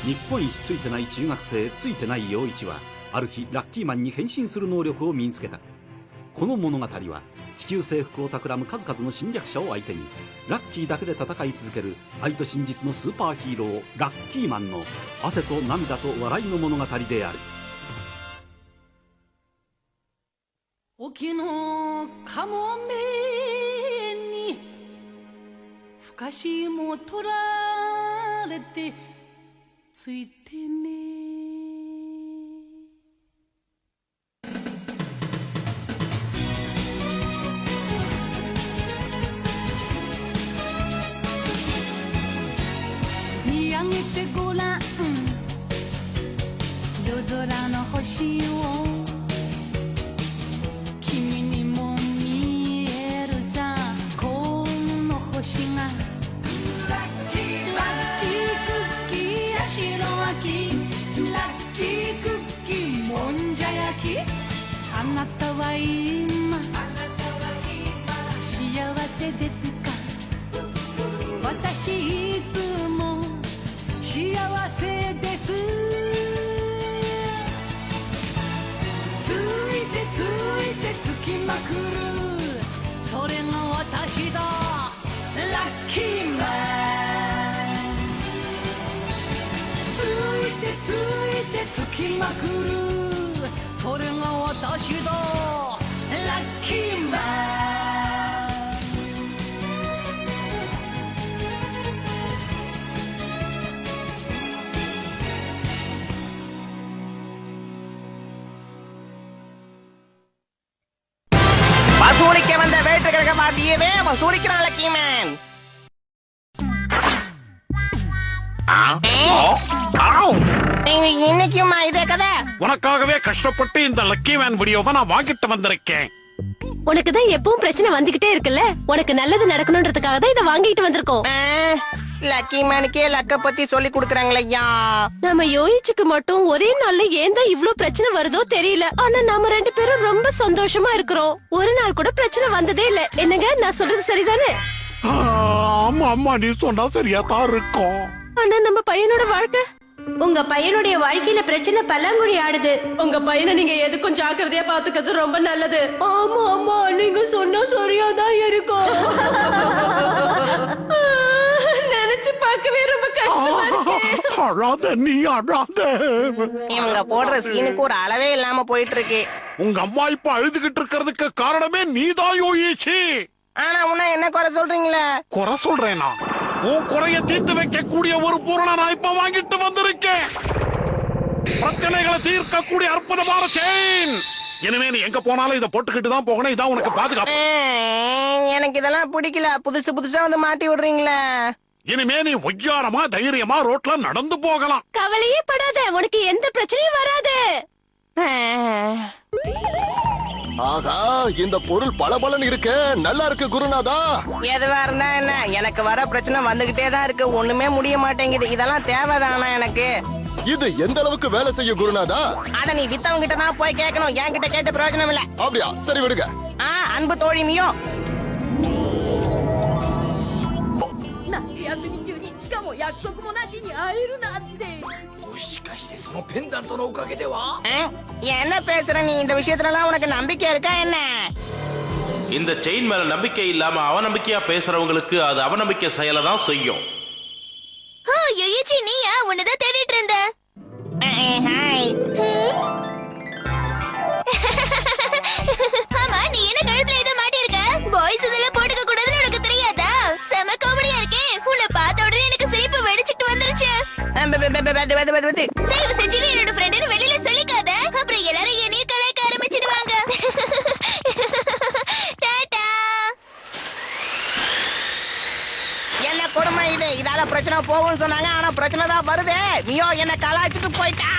日本一ついてない中学生ついてない陽一はある日ラッキーマンに変身する能力を身につけた。この物語は地球征服を企む数々の侵略者を相手にラッキーだけで戦い続ける愛と真実のスーパーヒーローラッキーマンの汗と涙と笑いの物語である。沖のかもめにふかしも取られてついてね。見上げてごらん夜空の星を、君にも見えるさこの星がラッキークッキーや白あきラッキークッキーもんじゃ焼き、あなたは今幸せですか？私いつも幸せです。ついてついてつきまくる、それが私だラッキーマン。ついてついてつきまくる、それが私だラッキーマン。வசூலிக்க வந்த வேட்டுக்கிழக்க வாசியவே வசூலிக்கிறான் lucky man. இன்னைக்குமா இதே கதை? உனக்காகவே கஷ்டப்பட்டு இந்த லக்கி மேன் வீடியோவை நான் வாங்கிட்டு வந்திருக்கேன். உனக்கு தான் எப்பவும் பிரச்சனை வந்துகிட்டே இருக்குல்ல, உனக்கு நல்லது நடக்கணும்ன்றதுக்காக தான் இதை வாங்கிட்டு வந்திருக்கோம். லக்கி மேனுக்கே லக்க பத்தி சொல்லி கொடுக்கறாங்களையா. நம்ம யோயிச்சுக்கு மட்டும் ஒரே நாள்ல ஏன் தான் இவ்ளோ பிரச்சனை வருதோ தெரியல. ஆனா நாம ரெண்டு பேரும் ரொம்ப சந்தோஷமா இருக்கிறோம். ஒரு நாள் கூட பிரச்சனை வந்ததே இல்ல. என்னங்க நான் சொல்றது சரிதானே? ஆமா ஆமா, நீ சொன்னா சரியா தான் இருக்கும். ஆனா நம்ம பையனோட வாழ்க்கை, உங்க பையனுடைய வாழ்க்கையில பிரச்சனை பல்லாங்குழி ஆடுது. உங்க பையனை நீங்க எதுக்கும் ஜாக்கிரதையா பாத்துக்கிறது ரொம்ப நல்லது. ஆமா ஆமா, நீங்க சொன்னா சரியாதான் இருக்கும். நினைச்சு பார்க்கவே ரொம்ப கஷ்டமா இருக்கு. அழாத நீ அழாத. இவங்க போடுற சீனுக்கு ஒரு அளவே இல்லாம போயிட்டு இருக்கு. உங்க அம்மா இப்ப அழுதுகிட்டு இருக்கிறதுக்கு காரணமே நீதான் யோயிச்சு. ஆனா உன்ன என்ன குறை சொல்றீங்களே? குறை சொல்றேனா? உன் குறைய தீர்த்து வைக்க கூடிய ஒரு பொருளை நான் இப்ப வாங்கிட்டு வந்திருக்கேன். பிரச்சனைகளை தீர்க்கக்கூடிய அற்புதமான செயின். இனிமே நீ எங்க போனாலும் இதை போட்டுக்கிட்டு தான் போகணும். இதான் உனக்கு பாதுகாப்பு. எனக்கு இதெல்லாம் பிடிக்கல. புதுசு புதுசா வந்து மாட்டி விடுறீங்களே. இனிமே நீ ஒய்யாரமா தைரியமா ரோட்ல நடந்து போகலாம். கவலையே படாத, உனக்கு எந்த பிரச்சனையும் வராது. ஆகா, இந்த பொருள் பளபளன்னு இருக்கு. நல்லா இருக்கு குருநாதா. எதுவா இருந்தா என்ன, எனக்கு வர பிரச்சனை வந்துகிட்டே தான் இருக்கு. ஒண்ணுமே முடிய மாட்டேங்குது. இதெல்லாம் தேவைதானா எனக்கு? இது எந்த அளவுக்கு வேலை செய்ய குருநாதா? அத நீ வித்தவங்க கிட்ட தான் போய் கேட்கணும். என்கிட்ட கேட்டு பிரயோஜனம் இல்ல. அப்படியா? சரி விடுங்க. அன்பு தோழி மியோ. 夏休み中にしかも約束もなしに会えるなんて。もしかしてそのペンダントのおかげでは？என்ன பேசுற நீ? இந்த விஷயத்துலலாம் உனக்கு நம்பிக்கை இருக்கா என்ன? இந்த செயின் மேல நம்பிக்கை இல்லாம அவநம்பிக்கையா பேசுறவங்களுக்கு அது அவநம்பிக்கை செயலை தான் செய்யும். யோயிச்சி, நீயா? உன்னதான் தேடிட்டு இருந்த. ஹாய். ஆமா, நீ என்ன கழுத்துல ஏதோ மாட்டி இருக்க? பாய்ஸ் இதெல்லாம் போட்டுக்க கூடாதுன்னு உனக்கு தெரியாதா? செம காமெடியா இருக்கே. உன்னை பார்த்த உடனே எனக்கு சிரிப்பு வெடிச்சிட்டு வந்துருச்சு. தயவு செஞ்சு நீ என்னோட ஃப்ரெண்டுன்னு வெளியில சொல்லிக்காத. அப்புறம் எல்லாரும் என்னைய கலாய்க்க ஆரம்பிச்சிடுவாங்க. டாடா. என்ன கொடுமை இது? இதால பிரச்சனை போகும்னு சொன்னாங்க, ஆனா பிரச்சனை தான் வருது. மியோ என்ன கலாய்ச்சிட்டு போயிட்டா.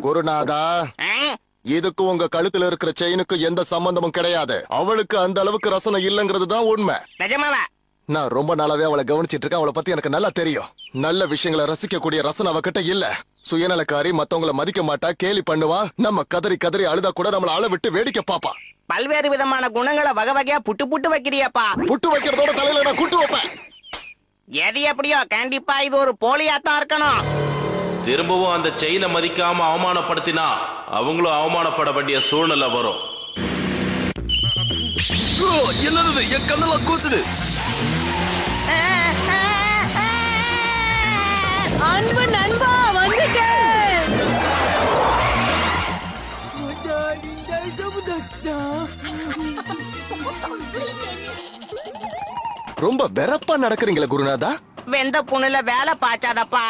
குருநாதா, இதுக்கு உங்க கழுத்துல இருக்கிற செயினுக்கு எந்த சம்பந்தமும் கிடையாது. அவளுக்கு அந்த அளவுக்கு ரசனை இல்லங்கிறது தான் உண்மை. நிஜமாவா? நான் ரொம்ப நாளாவே அவளை கவனிச்சிட்டு இருக்கேன். அவளை பத்தி எனக்கு நல்லா தெரியும். நல்ல விஷயங்களை ரசிக்க கூடிய ரசனை அவகிட்ட இல்ல. சுயநலக்காரி, மத்தவங்களை மதிக்க மாட்டா, கேலி பண்ணுவா. நம்ம கதறி கதறி அழுதா கூட நம்மள அள விட்டு வேடிக்கை பாப்பா. பல்வேறு விதமான குணங்களை வகை வகையா புட்டு புட்டு வைக்கிறியாப்பா. புட்டு வைக்கிறதோட தலையில நான் குட்டு வைப்பேன். எது எப்படியோ கண்டிப்பா இது ஒரு போலியாத்தான் இருக்கணும். திரும்பவும் அந்த செயினை மதிக்காம அவமானப்படுத்தினா அவங்களும் அவமானப்பட வேண்டிய சூழ்நிலை வரும். என்னது என் கண்ணெல்லாம் கூசுது. அன்பு நண்பா வந்துட்டேன். ரொம்ப வெறப்பா நடக்கிறீங்களா குருநாதா? வெந்த புண்ணுல வேலை பாய்ச்சாதப்பா.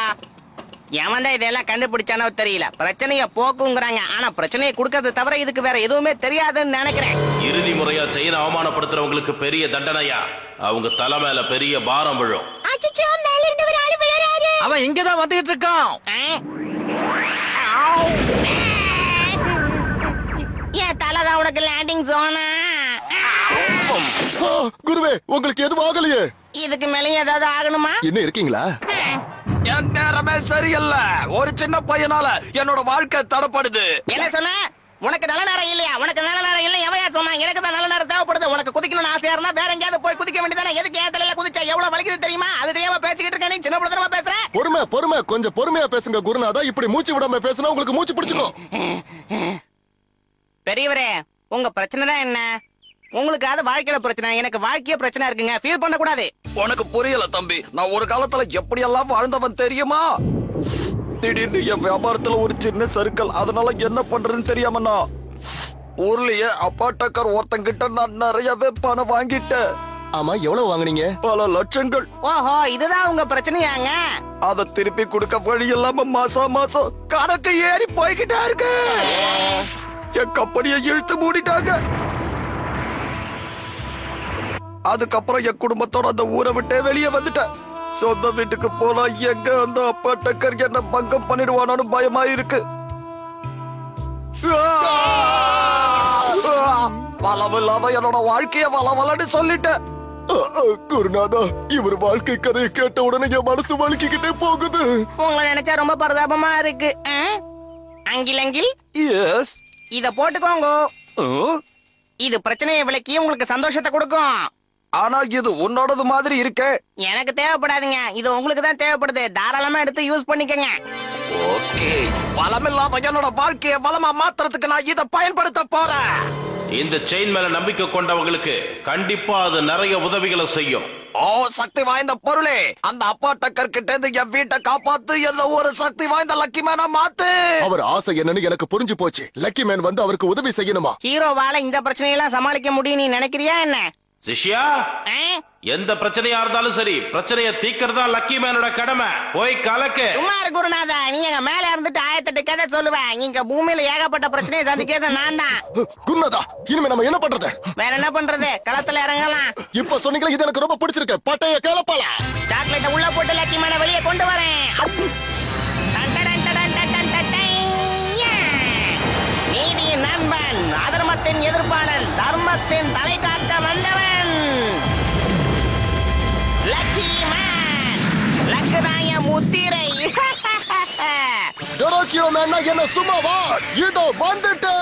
எவன் தான் இதெல்லாம் கண்டுபிடிச்சானோ தெரியல. பிரச்சனைய போக்குங்கிறாங்க, ஆனா பிரச்சனையை கொடுக்கறது தவிர இதுக்கு வேற எதுவுமே தெரியாதுன்னு நினைக்கிறேன். இறுதி முறையா செயினை அவமானப்படுத்துறவங்களுக்கு பெரிய தண்டனையா அவங்க தலை மேல பெரிய பாரம் விழும். அவன் இங்கதான் வந்துகிட்டு இருக்கான். என் தலைதான் உனக்கு லேண்டிங் ஜோனா. குருவே, உங்களுக்கு எதுவும் ஆகலையே? இதுக்கு மேலே ஏதாவது ஆகணுமா? இன்னும் இருக்கீங்களா? என் நேரமே சரியில்ல. ஒரு சின்ன பையனால என்னோட வாழ்க்கை தடப்படுது. என்ன சொன்ன? உனக்கு நல்ல நேரம் இல்லையா? உனக்கு நல்ல நேரம் இல்லை எவையா சொன்னா? எனக்கு தான் நல்ல நேரம் தேவைப்படுது. உனக்கு குதிக்கணும்னு ஆசையா இருந்தா வேற எங்கேயாவது போய் குதிக்க வேண்டியதானே? எதுக்கு என் தலையில குதிச்சா எவ்வளவு வலிக்குது தெரியுமா? அது தெரியாம பேசிக்கிட்டு இருக்க நீ. சின்ன பிள்ளைத்தனமா பேசுற. பொறுமை கொஞ்சம் பொறுமையா பேசுங்க குருநாதா. இப்படி மூச்சு விடாம பேசினா உங்களுக்கு மூச்சு பிடிச்சுக்கும். பெரியவரே, உங்க பிரச்சனை தான் என்ன? உங்களுக்கு அது வாழ்க்கையில பிரச்சனை, எனக்கு வாழ்க்கைய பிரச்சனை இருக்குங்க. ஃபீல் பண்ண கூடாது. உனக்கு புரியல தம்பி. நான் ஒரு காலத்துல எப்படி எல்லாம் வாழ்ந்தவன் தெரியுமா? திடீர்னு என் வியாபாரத்துல ஒரு சின்ன சர்க்கிள். அதனால என்ன பண்றதுன்னு தெரியாம நான் ஊர்லயே அப்பாட்டக்கார் ஒருத்தங்கிட்ட நான் நிறையவே பணம் வாங்கிட்டேன். ஆமா, எவ்வளவு வாங்குனீங்க? பல லட்சங்கள். ஓஹோ, இதுதான் உங்க பிரச்சனையாங்க? அத திருப்பி கொடுக்க வழி இல்லாம மாசம் கணக்கு ஏறி போய்கிட்டே இருக்கு. என் கம்பெனியை இழுத்து மூடிட்டாங்க. அதுக்கப்புறம் என் குடும்பத்தோட அந்த ஊரை விட்டே வெளியே வந்துட்டேன். சொந்த வீட்டுக்கு போனா எங்க அந்த அப்பாட்டக்கர் என்ன பங்கம் பண்ணிடுவானு பயமா இருக்கு. வளவில்லாம என்னோட வாழ்க்கைய வளவலன்னு சொல்லிட்டேன். குருநாதா, இவர் வாழ்க்கை கதையை கேட்ட உடனே என் மனசு வலிக்கிட்டே போகுது. உங்களை நினைச்சா ரொம்ப பரிதாபமா இருக்கு. அங்கில் எஸ், இத போட்டுக்கோங்க. இது பிரச்சனையை விளக்கி உங்களுக்கு சந்தோஷத்தை கொடுக்கும். ஆனா இது உன்னோடது மாதிரி இருக்கே. எனக்கு தேவைப்படாதுங்க, இது உங்களுக்கு தான் தேவைப்படுது. தாராளமா எடுத்து யூஸ் பண்ணிக்கங்க. ஓகே, வளமில்லாம என்னோட வாழ்க்கைய வளமா மாத்துறதுக்கு நான் இத பயன்படுத்த போறேன். இந்த செயின் மேல நம்பிக்கை கொண்டவங்களுக்கு கண்டிப்பா அது நிறைய உதவிகளை செய்யும். ஓ, சக்தி வாய்ந்த பொருளே, அந்த அப்பாட்டக்கர் கிட்ட இருந்து என் வீட்டை காப்பாத்து. என்ன ஒரு சக்தி வாய்ந்த லக்கி மேனா மாத்து. அவர் ஆசை என்னன்னு எனக்கு புரிஞ்சு போச்சு. லக்கி மேன் வந்து அவருக்கு உதவி செய்யணுமா? ஹீரோவால இந்த பிரச்சனையெல்லாம் சமாளிக்க முடியும் நீ நினைக்கிறியா என்ன? சிஷ்யா, எந்த பிரச்சனையா இருந்தாலும் சரி, பிரச்சனையை தீக்கிறதா லக்கி மேனோட கடமை. போய் கலக்கு. சும்மா இரு குருநாதா, நீ எங்க மேல இருந்துட்டு 1008 கதை சொல்லுவேன். இங்க பூமியில ஏகப்பட்ட பிரச்சனையை சந்திக்கிறது நான் தான். குருநாதா, இனிமே நம்ம என்ன பண்றது? வேற என்ன பண்றது? களத்துல இறங்கலாம். இப்ப சொன்னீங்களா, இது எனக்கு ரொம்ப பிடிச்சிருக்கு. பட்டைய கேளப்பால. சாக்லேட்ட உள்ள போட்டு லக்கி மேன வெளியே கொண்டு வரேன். நீதியின் நண்பன், அதர்மத்தின் எதிர்ப்பாளன், தர்மத்தின் தலை காக்க வந்தவன் லக்கி மேன். லக்குதான் என் முத்திரை. டொராக்கியோ மேன்னா என்ன சும்மாவா? இதோ வந்துட்டேன்.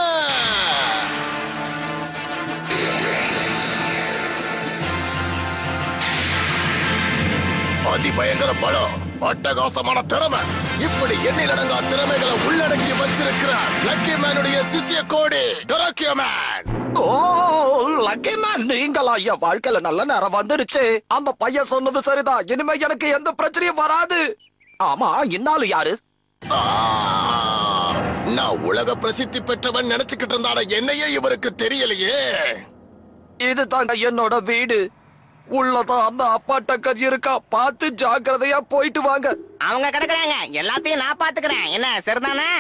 அதிபயங்கர பலம், அட்டகாசமான திறமை, இப்படி எண்ணிலடங்கா திறமைகளை உள்ளடக்கி வச்சிருக்கிறார் லக்கி மேனுடைய சிஷ்ய கோடி டொராக்கியோ மேன். ஓ, லக்கி மேன், நீங்களா? என் வாழ்க்கையில நல்ல நேரம் வந்துருச்சு. அந்த பையன் சொன்னது சரிதான். இனிமே எனக்கு எந்த பிரச்சனையும் வராது. ஆமா, இன்னாலும் யாரு? நான் உலக பிரசித்தி பெற்றவன் நினைச்சுக்கிட்டு இருந்தான என்னையே இவருக்கு தெரியலையே. இதுதாங்க என்னோட வீடு. உள்ளதான் அந்த அப்பாட்டக்கர் இருக்கா. பார்த்து ஜாக்கிரதையா போயிட்டு வாங்க. அவங்க கிடக்குறாங்க, எல்லாத்தையும் நான் பாத்துக்கிறேன். என்ன சரிதானே?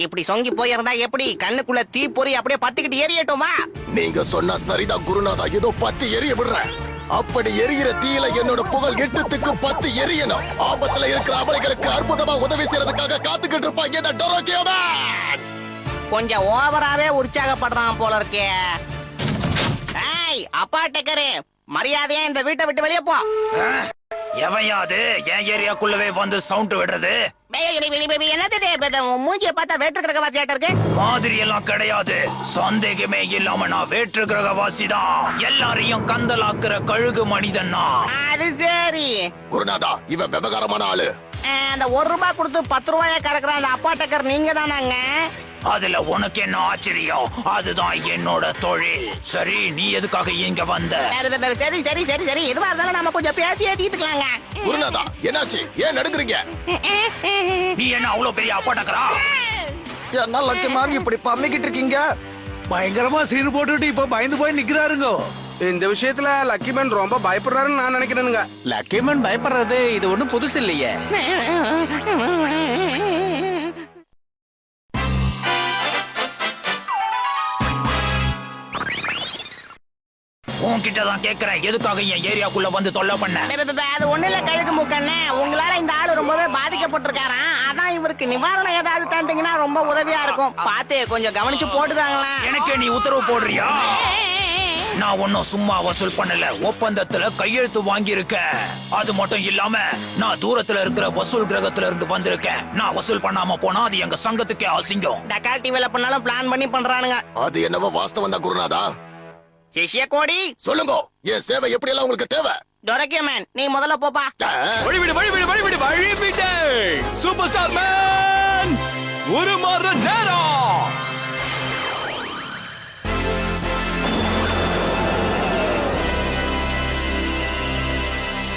இப்படி சொங்கி போயிருந்தா எப்படி? கண்ணுக்குள்ள தீ பொறி அப்படியே பத்திக்கிட்டு எரியட்டும். வா. நீங்க சொன்னா சரிதான் குருநாதா. ஏதோ பத்தி எரிய விடுறேன். அப்படி எரிகிற தீயில என்னோட புகழ் 8த்துக்கு 10 எரியணும். ஆபத்துல இருக்கிற அவர்களுக்கு அற்புதமா உதவி செய்யறதுக்காக காத்துக்கிட்டு இருப்பாங்க இந்த டொராக்கியோ மேன். கொஞ்சம் ஓவராவே உற்சாகப்படுறான் போல இருக்கே. ஏய் அப்பாட்டக்கரு, மரியாதையா இந்த வீட்டை விட்டு வெளியே போ. எவையாது என் ஏரியாக்குள்ளவே வந்து சவுண்ட் விடுறது? என்னது மூஞ்சிய பார்த்தா வேற்று கிரகவாசியாட்ட இருக்கு. மாதிரி எல்லாம் கிடையாது. சந்தேகமே இல்லாம நான் வேற்று கிரகவாசி தான். எல்லாரையும் கந்தலாக்குற கழுகு மனிதன். அது சரி குருநாதா, இவன் விவகாரமான ஆளு. அந்த 1 ரூபாய் கொடுத்து 10 ரூபாயா கறக்குற அந்த அப்பா டக்கர் நீங்க தானாங்க? அதுல உனக்கு என்ன ஆச்சரியம்? அதுதான் என்னோட தொழில். சரி, நீ எதுக்காக இங்க வந்த? சரி சரி சரி சரி எதுவா இருந்தாலும் நம்ம கொஞ்சம் பேசியே தீர்த்துக்கலாங்க. குருநாதா என்னாச்சு? ஏன் நடுக்குறீங்க? நீ என்ன அவ்வளவு பெரிய அப்பா டக்கரா? என்ன லக்கி மேன் இப்படி பண்ணிக்கிட்டு இருக்கீங்க? பயங்கரமா சீனு போட்டுட்டு இப்ப பயந்து போய் நிக்கிறாருங்க. இந்த விஷயத்துல லக்கி மேன் ரொம்ப பயப்படுறாருன்னு நான் நினைக்கிறேனுங்க. லக்கி மேன் பயப்படுறது இது ஒண்ணும் புதுசு இல்லையே. உன்கிட்ட தான் கேக்குறேன், எதுக்காக என் ஏரியாக்குள்ள வந்து தொல்லை பண்ண? அது ஒண்ணு இல்ல கழுகு மூக்கண்ணே, உங்களால இந்த ஆளு ரொம்பவே பாதிக்கப்பட்டிருக்காராம். அதான் இவருக்கு நிவாரணம் ஏதாவது தந்தீங்கன்னா ரொம்ப உதவியா இருக்கும். பார்த்து கொஞ்சம் கவனிச்சு போட்டுதாங்களா? எனக்கு நீ உத்தரவு போடுறியா? நான் ஒன்னும் சும்மா வசூல் பண்ணல, ஒப்பந்தத்துல கையெழுத்து வாங்கி இருக்கேன். அது மட்டும் இல்லாம நான் தூரத்துல இருக்கிற வசூல் கிரகத்துல இருந்து வந்திருக்கேன். நான் வசூல் பண்ணாம போனா அது எங்க சங்கத்துக்கே அசிங்கம். டக்கால்டி வேலை பண்ணாலும் பிளான் பண்ணி பண்றானுங்க. அது என்னவோ வாஸ்தவம் தான் குருநாதா. சிஷ்ய கோடி சொல்லுங்க, என் சேவை எப்படி எல்லாம் உங்களுக்கு தேவை? டொரக்கியமேன் நீ முதல்ல போப்பா. வழிவிடு வழிவிடு வழிவிடு வழிவிடு. சூப்பர் ஸ்டார் மேன் ஒரு மர நேரம்.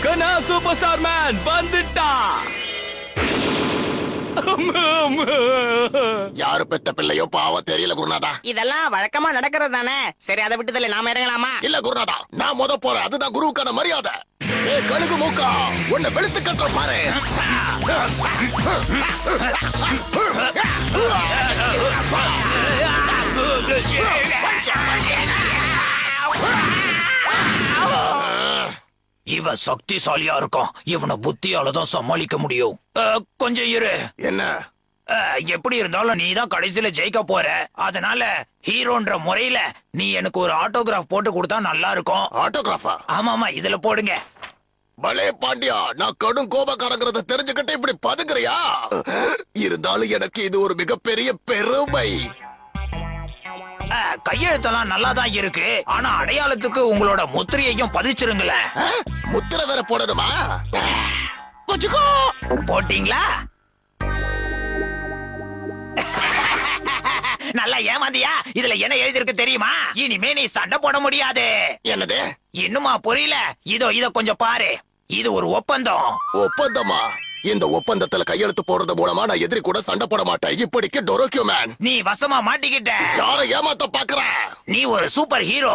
கனா சூப்பர் ஸ்டார் மேன் வந்துட்டா. யாரு பெத்த பிள்ளையோ பாவம் தெரியல குருநாதா. இதெல்லாம் வழக்கமா நடக்கிறது தானே. சரி அதை விட்டுதல நாம இறங்கலாமா? இல்ல குருநாதா, நான் முத போறேன். அதுதான் குருவுக்கான மரியாதை. ஏய் கழுகு மூக்கா, உன்னை வெளுத்து கட்டுற பாரு. இவன் சக்திசாலியா இருக்கான். இவனை புத்தியாலதான் சமாளிக்க முடியும். கொஞ்சம் இரு. என்ன? எப்படி இருந்தாலும் நீ தான் கடைசியில ஜெயிக்க போற. அதனால ஹீரோன்ற முறையில நீ எனக்கு ஒரு ஆட்டோகிராஃப் போட்டு கொடுத்தா நல்லா இருக்கும். ஆட்டோகிராஃபா? ஆமாமா, இதுல போடுங்க. பலே பாண்டியா, நான் கடும் கோபக்காரங்கிறத தெரிஞ்சுக்கிட்டு இப்படி பதுக்குறியா? இருந்தாலும் எனக்கு இது ஒரு மிகப்பெரிய பெருமை. கையெழுத்தெல்லாம் நல்லா தான் இருக்கு. ஆனா அடையாளத்துக்கு உங்களோட முத்திரையையும் பதிச்சிருங்களேன். முத்திரை வேற போடணுமா? போட்டீங்களா? நல்லா ஏமாந்தியா? இதுல என்ன எழுதிருக்கு தெரியுமா? இனிமே நீ சண்டை போட முடியாது. என்னது? இன்னுமா புரியல? இத கொஞ்சம் பாரு. இது ஒரு ஒப்பந்தம். ஒப்பந்தமா? இந்த ஒப்பந்தத்துல கையெழுத்து போடுறது மூலமா நான் எதிரி கூட சண்டை போட மாட்டேன். இப்படிக்கு டொரோக்கியோ மேன் நீ வசமா மாட்டிக்கிட்ட. யாரை ஏமாத்த பாக்குற? நீ ஒரு சூப்பர் ஹீரோ.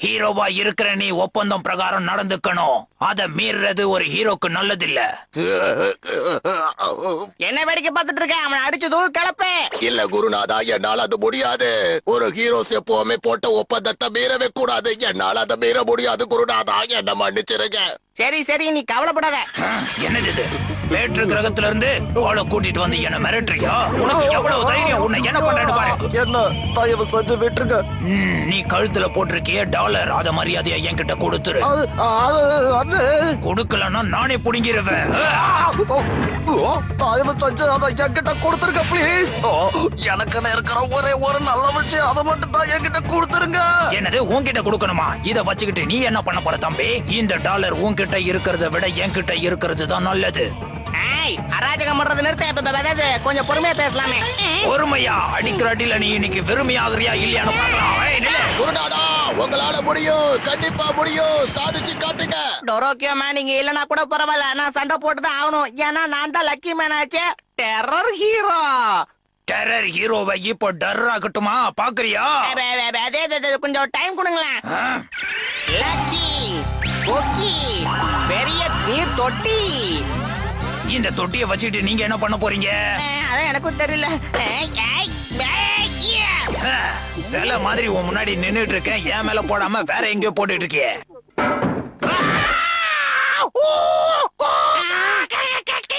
ஹீரோவா இருக்கிற நீ ஒப்பந்தம் பிரகாரம் நடந்துக்கணும். அத மீறது ஒரு ஹீரோக்கு நல்லதில்ல. என்ன வேடிக்கை பார்த்துட்டு இருக்க? அவன் அடிச்சு தூள் கிளப்பே. இல்ல குருநாதா, என்னால அது முடியாது. ஒரு ஹீரோஸ் எப்பவுமே போட்ட ஒப்பந்தத்தை மீறவே கூடாது. என்னால அதை மீற முடியாது குருநாதா, என்ன மன்னிச்சிருங்க. சரி சரி நீ கவலைப்படாத. என்னது இது? வேற்று கிரகத்துல இருந்து அவளை கூட்டிட்டு வந்து என்ன மிரட்டுறியா? உனக்கு எவ்வளவு தைரியம்? உன்னை என்ன பண்றேன்னு பாரு. என்ன தயவு செஞ்சு விட்டுருங்க. நீ கழுத்துல போட்டிருக்கிய டாலர், அத மரியாதையா என்கிட்ட கொடுத்துரு. கொடுக்கலன்னா நானே புடுங்கிருவேன். தயவு செஞ்சு அதை என்கிட்ட கொடுத்துருங்க பிளீஸ். எனக்கு இருக்கிற ஒரே ஒரு நல்ல விஷயம், அதை மட்டும் தான் என்கிட்ட கொடுத்துருங்க. என்னது உன்கிட்ட கொடுக்கணுமா? இத வச்சுக்கிட்டு நீ என்ன பண்ண போற தம்பி? இந்த டாலர் உன்கிட்ட இருக்கிறத விட என்கிட்ட இருக்கிறது தான் நல்லது. அராஜகம் பண்றது நிறுத்த. கொஞ்சம் பொறுமையா பேசலாமே. பொறுமையா? அடிக்கிற அடியில நீ இன்னைக்கு வெறுமையாகிறியா இல்லையான்னு பார்க்கலாம். குருநாதா, உங்களால முடியும், கண்டிப்பா முடியும். சாதிச்சு காட்டுங்க. டொரோக்கியோ மேன் நீங்க இல்லனா கூட பரவாயில்ல, நான் சண்டை போட்டுதான் ஆகணும். ஏன்னா நான் தான் லக்கி மேன் ஆச்சே, டெரர் ஹீரோ. டெரர் ஹீரோவை இப்போ டர் ஆகட்டுமா பாக்குறியா? கொஞ்சம் டைம் கொடுங்களேன். லக்கி ஓகே, பெரிய நீர் தொட்டி. இந்த தொட்டியை வச்சுட்டு நீங்க என்ன பண்ண போறீங்க? அதான் எனக்கும் தெரியல. சில மாதிரி உன் முன்னாடி நின்னுட்டு இருக்கேன், என் மேல போடாம வேற எங்கேயோ போட்டுட்டு இருக்கியே.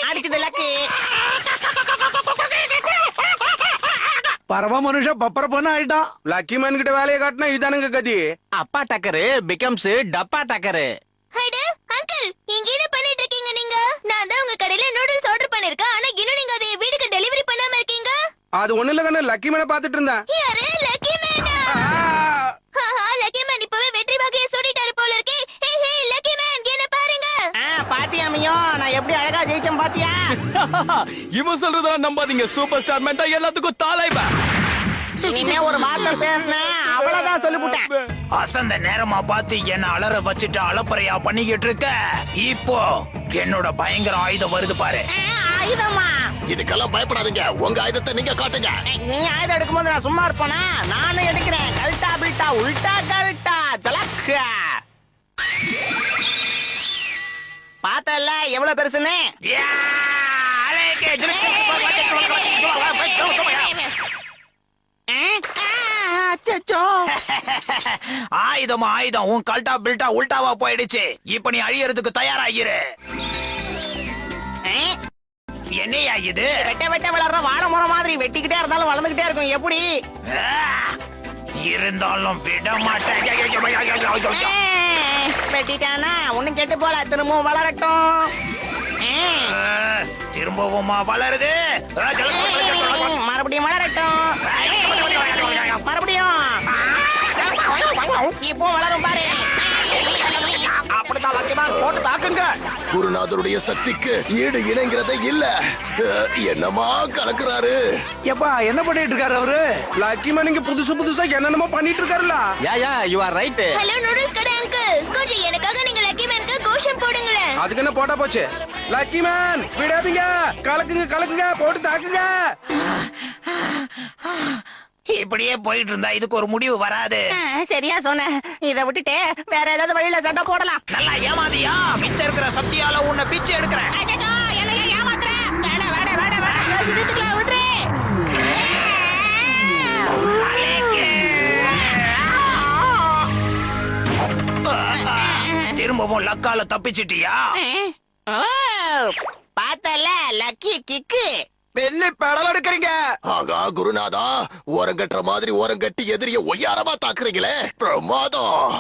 அடிச்சது லக்கி. பரவ மனுஷன் பப்பர பொண்ணு ஆயிட்டான். லக்கி மேன் கிட்ட வேலையை காட்டினா இதானுங்க கதி. அப்பா டக்கரு பிகம்ஸ் டப்பா டக்கரு. அங்கிள், இங்க என்ன பண்ணிட்டு இருக்கீங்க நீங்க? நான் தான் உங்க கடையில நூடுல்ஸ் ஆர்டர் பண்ணிருக்கேன். ஆனா இன்னும் நீங்க அதை வீட்டுக்கு டெலிவரி பண்ணாம இருக்கீங்க. அது ஒண்ணு இல்ல கண்ணு, லக்கி மேனை பாத்துட்டு இருந்தேன். யாரு? லக்கி மேனா? லக்கி மேன் இப்பவே வெற்றி பாகையை சூடிட்டாரு போல இருக்கே. ஹே ஹே லக்கி மேன், என்ன பாருங்க. பாத்தியாமி இல்லாமையும் நான் எப்படி அழகா ஜெயிச்சேன் பாத்தியா? இவன் சொல்றதெல்லாம் நம்பாதீங்க. சூப்பர் ஸ்டார் மேன் தான் எல்லாத்துக்கும் தலைவா. இனிமே ஒரு வார்த்தை பேசினேன் அவ்வளவுதான் சொல்லிவிட்டேன். அசந்த நேரமா பார்த்து என்ன அலற வச்சுட்டு அலப்பறையா பண்ணிக்கிட்டு இருக்க. இப்போ என்னோட பயங்கர ஆயுதம் வருது பாரு. ஆயுதமா? இதுக்கெல்லாம் பயப்படாதீங்க. உங்க ஆயுதத்தை நீங்க காட்டுங்க. நீ ஆயுதம் எடுக்கும்போது நான் சும்மா இருப்பேனா? நானும் எடுக்கிறேன். கல்டா பில்டா உல்டா கல்டா ஜலக்கா. பார்த்தல எவ்வளவு பெருசுன்னு? ஆயுதம் ஆயுதம் உன் கல்டா பில்டா உல்டாவா போயிடுச்சு. இப்ப நீ அழியறதுக்கு தயாராகிரு. என்னையா இது? வெட்ட வெட்ட வளர்ற வாழை மரம் மாதிரி வெட்டிக்கிட்டே இருந்தாலும் வளர்ந்துகிட்டே இருக்கும். எப்படி இருந்தாலும் விட மாட்டேன். வெட்டிட்டானா ஒண்ணும் கெட்டு போல. திரும்பவும் வளரட்டும். திரும்பவுமா வளருது? மறுபடியும் வளரட்டும். மறுபடியும் இப்போ வளரும் பாரு. அப்படிதான் லக்கிமான் போட்டு தாக்குங்க. குருநாதருடைய சக்திக்கு ஈடு இணைங்கிறதே இல்ல. என்னமா கலக்குறாரு. எப்பா என்ன பண்ணிட்டு இருக்காரு அவரு? லக்கிமேன் இங்க புதுசா என்னென்னமோ பண்ணிட்டு இருக்காருல்ல. Yeah you are right. Hello noodles கடை அங்கிள், கொஞ்சம் எனக்காக நீங்க லக்கி மேனுக்கு கோஷம் போடுங்களேன். அதுக்கு என்ன போட்டா போச்சு. லக்கிமேன் விடாதீங்க. கலக்குங்க போட்டு தாக்குங்க. இப்படியே போயிட்டு இருந்தா இதுக்கு ஒரு முடிவு வராது. சரியா சொன்ன. இதை விட்டுட்டு வேற ஏதாவது வழியில சண்டை போடலாம். நல்லா ஏமாதியா? மிச்சம் இருக்கிற சக்தியால உன்னை பிச்சை எடுக்கிறேன். என்னைய ஏமாத்துற? வேட பேசிட்டுக்கலாம் விட்டுரு. திரும்பவும் லக்கால தப்பிச்சிட்டியா? பார்த்தல லக்கி கிக்கு. பெல்லி பெடல் எடுக்கிறீங்க. ஆகா குருநாதா, ஓரங்கட்டுற மாதிரி ஓரங்கட்டி எதிரிய ஒய்யாரமா தாக்குறீங்களே, பிரமாதம்.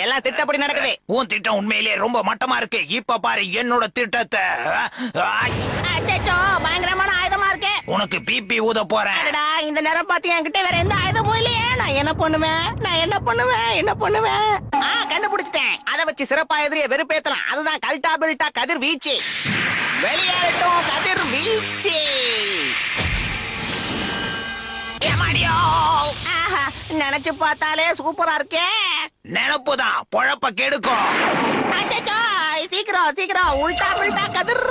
எல்லாம் திட்டப்படி நடக்குது. உன் திட்டம் உண்மையிலேயே ரொம்ப மட்டமா இருக்கு. இப்ப பாரு என்னோட திட்டத்தை. பயங்கரமான ஆயுதமா இருக்கு. உனக்கு பிபி ஊத போறேன். இந்த நேரம் பார்த்து என்கிட்ட வேற எந்த ஆயுதமும் இல்லையே. நான் என்ன பண்ணுவேன்? கண்டுபிடிச்சிட்டேன். அதை வச்சு சிறப்பா எதிரிய வெறுப்பேத்தலாம். அதுதான் கல்டா பில்டா கதிர் வீச்சு. வெளியேறட்டும் கதிர் வீச்சு. நினைச்சு பார்த்தாலே சூப்பரா இருக்கே. நினப்புதான் பொழப்ப கெடுக்கும். சீக்கிரம் உல்டா பில்டா கதிர்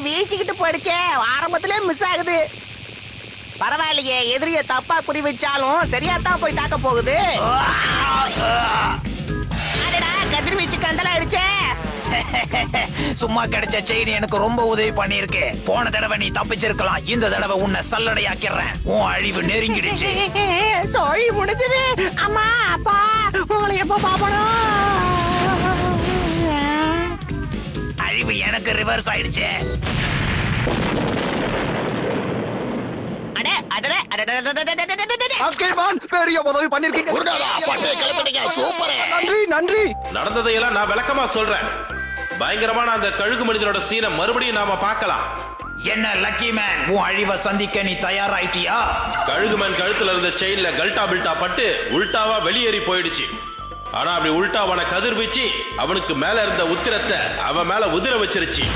வீச்சுக்கிட்டு போயிடுச்சே. ஆரம்பத்திலே மிஸ் ஆகுது. பரவாயில்லையே, எதிரிய தப்பா குறி வச்சாலும் சரியா தான் போய் தாக்க போகுது. கதிர் வீச்சு கண்டல அடிச்சே. சும்மா கிடைச்ச செயின் எனக்கு ரொம்ப உதவி பண்ணிருக்கு. போன தடவை நீ தப்பிச்சிருக்கலாம். இந்த தடவை உன்னை சல்லடையாக்கிறேன். உன் அழிவு நெருங்கிடுச்சு. சோழி முடிஞ்சது. அம்மா அப்பா உங்களை எப்ப பாப்பணும்? அழிவு எனக்கு ரிவர்ஸ் ஆயிடுச்சு. பெரிய உதவி பண்ணிருக்கீங்க. நன்றி. நடந்ததையெல்லாம் நான் விளக்கமா சொல்றேன். பயங்கரமான அந்த கழுகு மனிதனோட சீனை மறுபடியும் நாம பார்க்கலாம். என்ன லக்கி மேன், உன் அழிவை சந்திக்க நீ தயாராயிட்டியா? கழுகு மேன் கழுத்துல இருந்த செயின்ல கல்டா பில்டா பட்டு உல்டாவா வெளியேறி போயிடுச்சு. ஆனா அப்படி உல்டாவான கதிர் வீச்சு அவனுக்கு மேல இருந்த உத்திரத்தை அவன் மேல உதிர வச்சிருச்சு.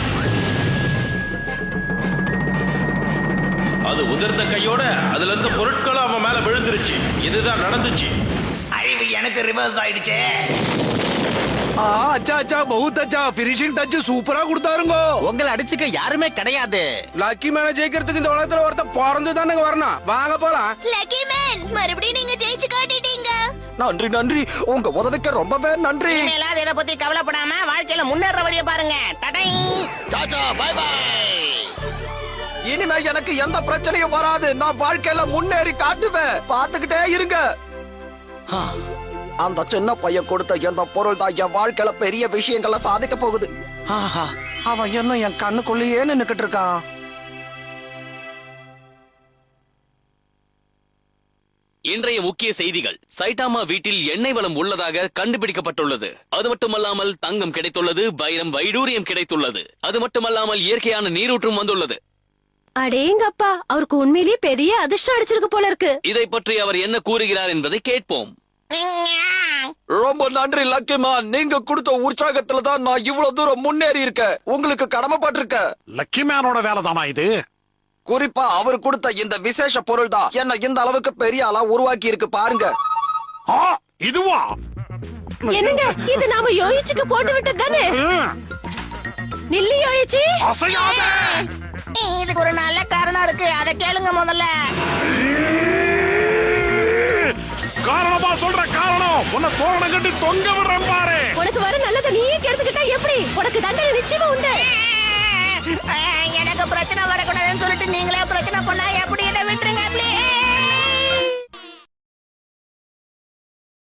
அது உதிர்ந்த கையோட அதுல இருந்த பொருட்களும் அவன் மேல விழுந்துருச்சு. இதுதான் நடந்துச்சு. அழிவு எனக்கு ரிவர்ஸ் ஆயிடுச்சு. அச்சா பௌத் அச்சா. பினிஷிங் டச் சூப்பரா கொடுத்தாருங்க. உங்களை அடிச்சுக்க யாருமே கிடையாது. லக்கி மேன ஜெயிக்கிறதுக்கு இந்த உலகத்துல ஒருத்தர் பிறந்து தானே வரணும். வாங்க போலாம். லக்கி மேன் மறுபடியும் நீங்க ஜெயிச்சு காட்டிட்டீங்க. நன்றி. உங்க உதவிக்கு ரொம்பவே நன்றி. இனிமேலாவது இதை பத்தி கவலைப்படாம வாழ்க்கையில முன்னேற வழியை பாருங்க. Tata bye bye. இனிமே எனக்கு எந்த பிரச்சனையும் வராது. நான் வாழ்க்கையில முன்னேறி காட்டுவேன். பாத்துக்கிட்டே இருங்க. அந்த சின்ன பையன் கொடுத்த எந்த பொருள் தான் என் வாழ்க்கையில பெரிய விஷயங்களை சாதிக்க போகுது. அவன் என்ன என் கண்ணுக்குள்ளேயே நின்னுக்கிட்டு இருக்கான். இன்றைய முக்கிய செய்திகள். சைட்டாமா வீட்டில் எண்ணெய் வளம் உள்ளதாக கண்டுபிடிக்கப்பட்டுள்ளது. அது மட்டுமல்லாமல் தங்கம் கிடைத்துள்ளது, வைரம் வைடூரியம் கிடைத்துள்ளது. அது மட்டுமல்லாமல் இயற்கையான நீரூற்றும் வந்துள்ளது. அடேங்கப்பா, அவருக்கு உண்மையிலேயே பெரிய அதிர்ஷ்டம் அடிச்சிருக்கு போல இருக்கு. இதை பற்றி அவர் என்ன கூறுகிறார் என்பதை கேட்போம். ரொம்ப நன்றி லக்கிமான். நீங்க கொடுத்த உற்சாகத்துல தான் நான் இவ்வளவு தூரம் முன்னேறி இருக்கேன். உங்களுக்கு கடமைப்பட்டிருக்கேன். லக்கிமேனோட வேலை தானா இது? குறிப்பா அவர் கொடுத்த இந்த விசேஷ பொருள் தான் என்ன இந்த அளவுக்கு பெரிய ஆளா உருவாக்கி இருக்கு பாருங்க. இதுவா? என்னங்க இது நாம யோயிச்சுக்கு போட்டு விட்டது தானே? நில்லி யோயிச்சு. இதுக்கு ஒரு நல்ல காரணம் இருக்கு, அதை கேளுங்க முதல்ல. காரணமா சொல்ற காரணம் உன்னை தோரணம் கட்டி தொங்க விடுறேன் பாரு. உனக்கு வர நல்லதை நீயே கெடுத்துக்கிட்டா எப்படி? உனக்கு தண்டனை நிச்சயமா உண்டு. எனக்கு பிரச்சனை வரக்கூடாதுன்னு சொல்லிட்டு நீங்களே பிரச்சனை பண்ணா எப்படி? என்ன விட்டுருங்க ப்ளீஸ்.